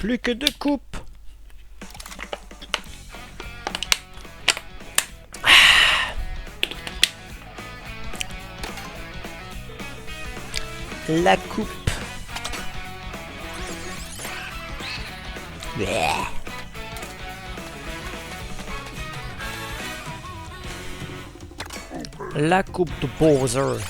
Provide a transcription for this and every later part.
Plus que 2 coupes. La coupe. La coupe de Bowser.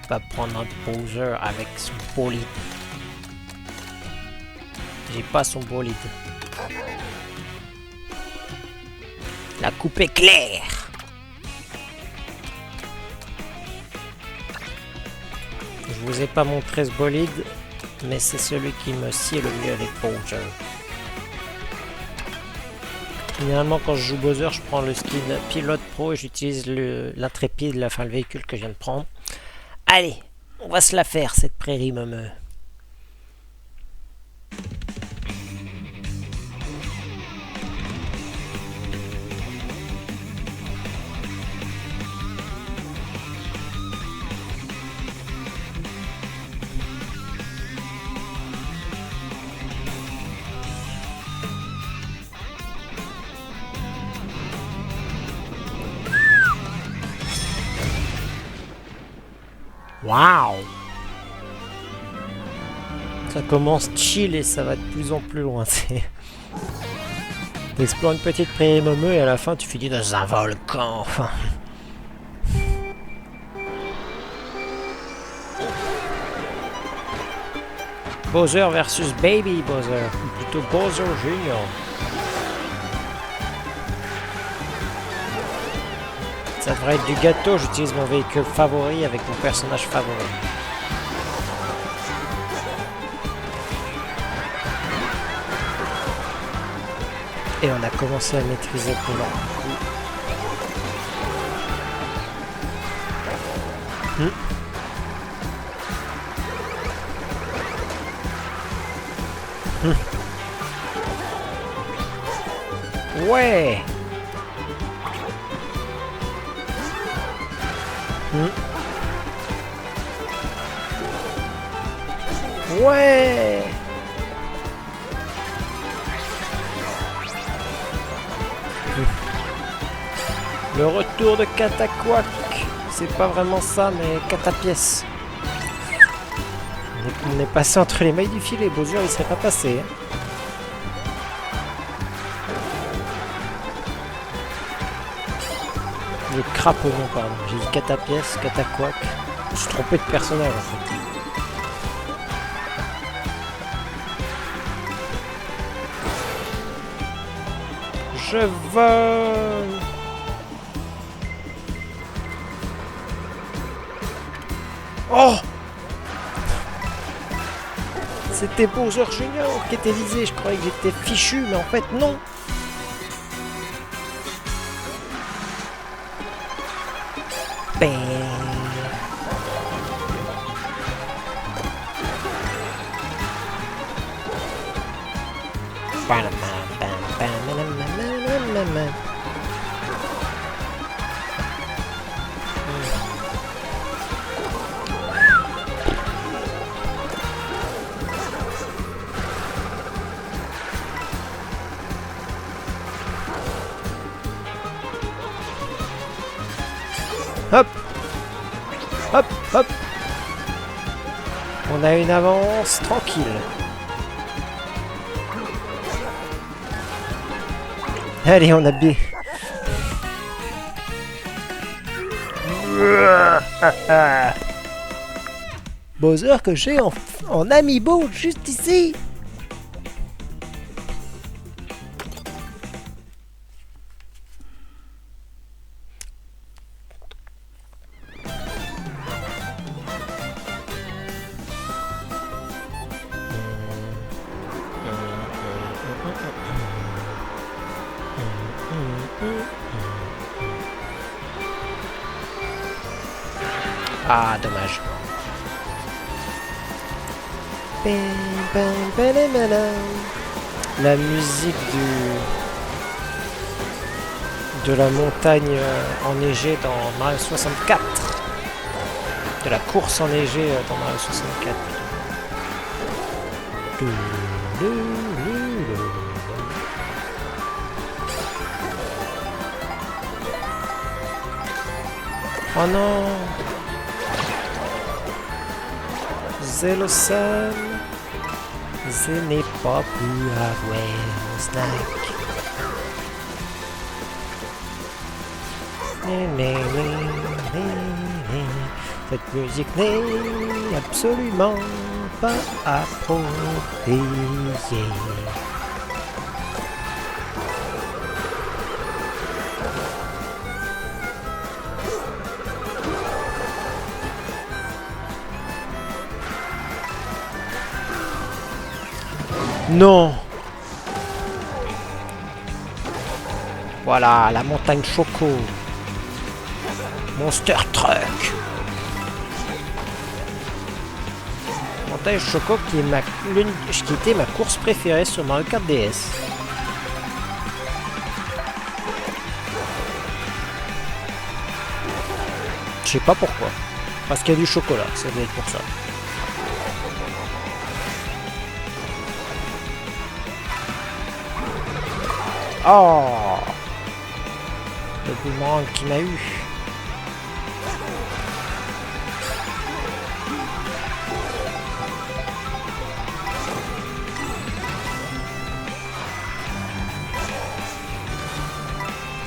Va prendre un Bowser avec son bolide. J'ai pas son bolide. La coupe éclair. Je vous ai pas montré ce bolide, mais c'est celui qui me sied le mieux avec Bowser. Généralement, quand je joue Bowser, je prends le skin pilote pro et j'utilise l'intrépide, enfin le véhicule que je viens de prendre. Allez, on va se la faire cette prairie meumeux. Waouh! Ça commence chill et ça va de plus en plus loin. T'explores une petite prairie meumeux et à la fin tu finis dans un volcan. Enfin. Bowser versus Baby Bowser, ou plutôt Bowser Junior. Ça devrait être du gâteau, j'utilise mon véhicule favori avec mon personnage favori. Et on a commencé à maîtriser pour l'an. Ouais. Ouais. Le retour de Cataquac. C'est pas vraiment ça, mais Catapièce. On est passé entre les mailles du filet. Bowser, il serait pas passé. Hein. Le crapaudon, pardon. J'ai dit Catapièce, Cataquac. Je me suis trompé de personnage en fait. Je vole. Oh! C'était Bowser Junior qui était visé. Je croyais que j'étais fichu, mais en fait non. Hop, hop, hop. On a une avance tranquille. Allez, on a bien. Bowser que j'ai en amiibo juste ici. Ah, dommage. La musique de la montagne enneigée dans Mario 64. De la course enneigée dans Mario 64. Oh non! C'est le seul. Ce n'est pas plus avoir un snack. Cette musique n'est absolument pas appropriée. Non. Voilà, la montagne Choco. Monster Truck. Montagne Choco qui était ma course préférée sur Mario Kart DS. Je sais pas pourquoi. Parce qu'il y a du chocolat, ça doit être pour ça. Oh, le boomerang qui m'a eu.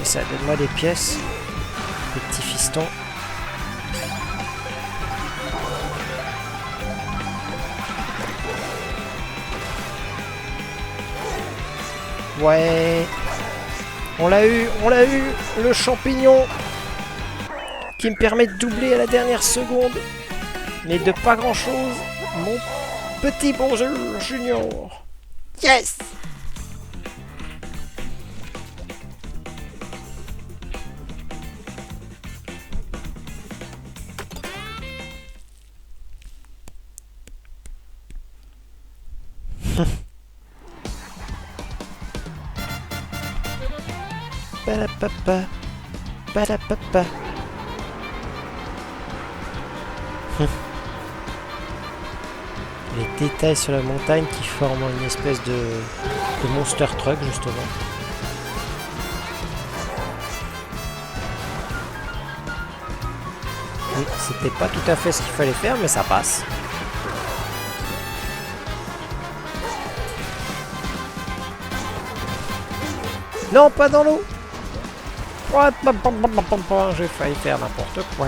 Et ça, donne-moi des pièces. Des petits fistons. Ouais. On l'a eu, le champignon qui me permet de doubler à la dernière seconde, mais de pas grand chose, mon petit bonjour Junior. Yes. Padapapa, padapapa. Les détails sur la montagne qui forment une espèce de monster truck justement. Oui, c'était pas tout à fait ce qu'il fallait faire, mais ça passe. Non, pas dans l'eau. J'ai failli faire n'importe quoi.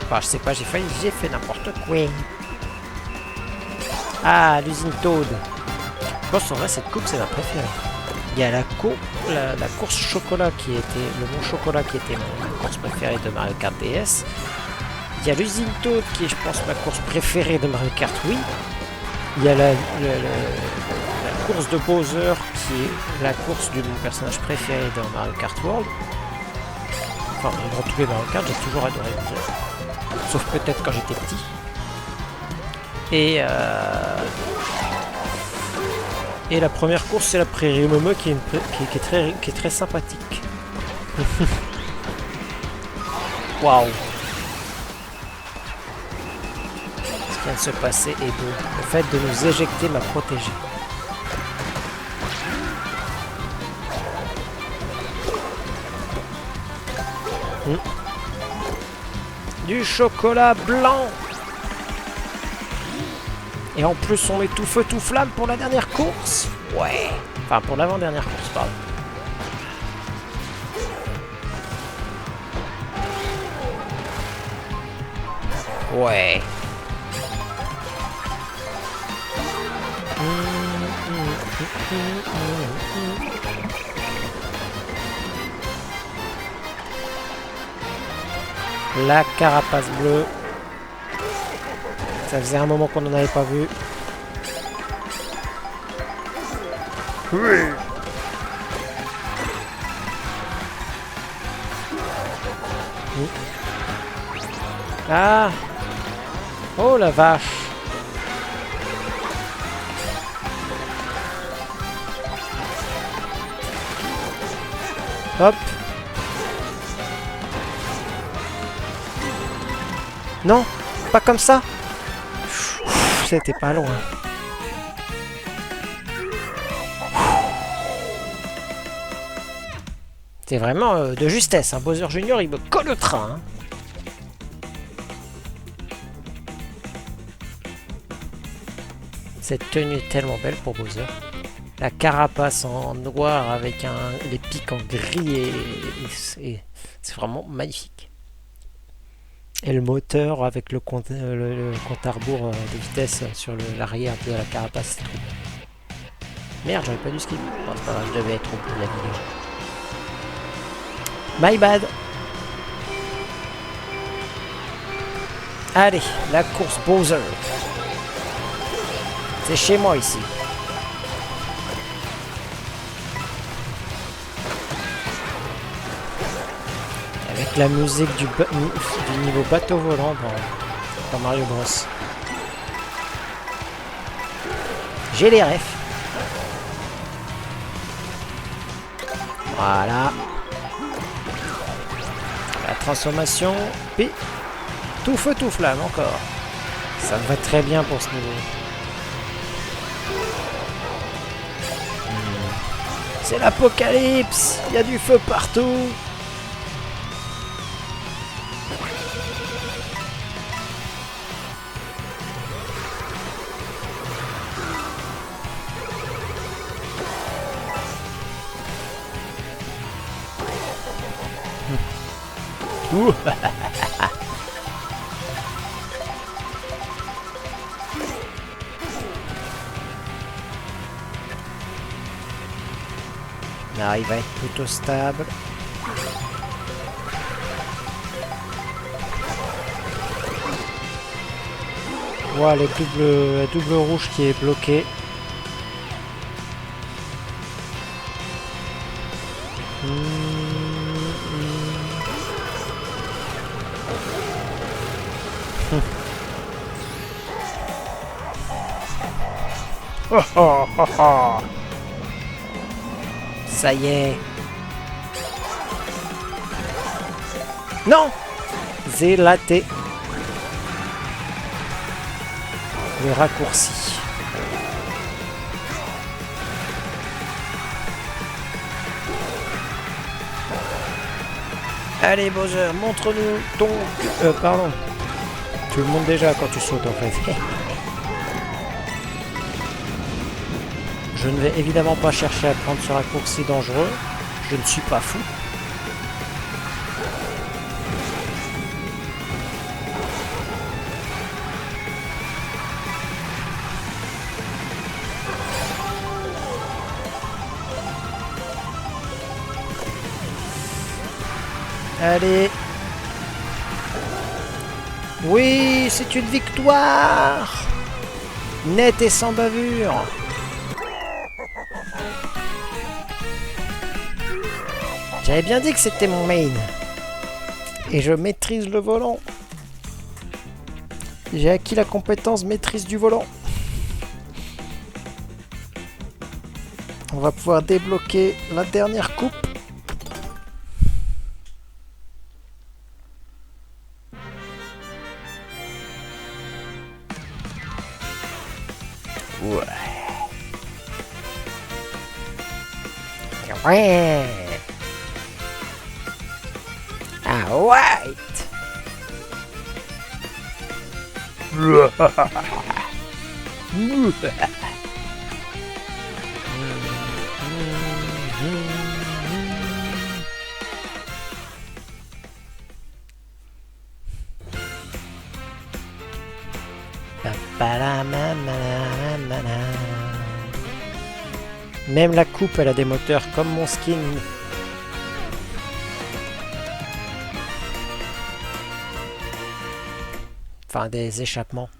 Enfin, je sais pas, j'ai fait n'importe quoi. Ah, l'usine Toad. Je pense en vrai, cette coupe, c'est ma préférée. Il y a la course chocolat qui était, le mont chocolat qui était ma course préférée de Mario Kart DS. Il y a l'usine Toad qui est, je pense, ma course préférée de Mario Kart Wii. Il y a la course de Bowser qui est la course de mon personnage préféré dans Mario Kart World. Enfin, dans tous les Mario Kart, j'ai toujours adoré Bowser. Sauf peut-être quand j'étais petit. Et la première course, c'est la Prairie Momo qui est très sympathique. Waouh! Ce qui vient de se passer est beau. Le fait de nous éjecter m'a protégé. Du chocolat blanc. Et en plus on met tout feu tout flamme pour la dernière course. Ouais. Enfin pour l'avant-dernière course, pardon. Ouais. La carapace bleue. Ça faisait un moment qu'on n'en avait pas vu. Oui. Ah. Oh la vache. Hop. Non, pas comme ça. c'était pas loin. C'est vraiment de justesse. Hein. Bowser Junior, il me colle le train. Hein. Cette tenue est tellement belle pour Bowser. La carapace en noir avec les pics en gris et c'est vraiment magnifique. Et le moteur avec le compte à rebours de vitesse sur l'arrière de la carapace, c'est trop bien. Merde, j'aurais pas dû skip. Bon, c'est pas grave, je devais être au bout de la vidéo. My bad. Allez, la course Bowser. C'est chez moi ici. Avec la musique du niveau bateau volant dans Mario Bros. J'ai les refs. Voilà. La transformation. Puis tout feu, tout flamme encore. Ça me va très bien pour ce niveau. C'est l'apocalypse. Il y a du feu partout. Là, il va être plutôt stable. Voilà le double rouge qui est bloqué. Oh, oh, oh, oh. Ça y est. Non! Zélaté. Le raccourci. Allez Bowser, montre-nous ton... pardon. Tu le montres déjà quand tu sautes en fait. Je ne vais évidemment pas chercher à prendre ce raccourci dangereux. Je ne suis pas fou. Allez. Oui, c'est une victoire. Nette et sans bavure. J'avais bien dit que c'était mon main. Et je maîtrise le volant. J'ai acquis la compétence maîtrise du volant. On va pouvoir débloquer la dernière coupe. Ouais. Ouais. Ah ouais. Même la coupe, elle a des moteurs comme mon skin. Enfin, des échappements.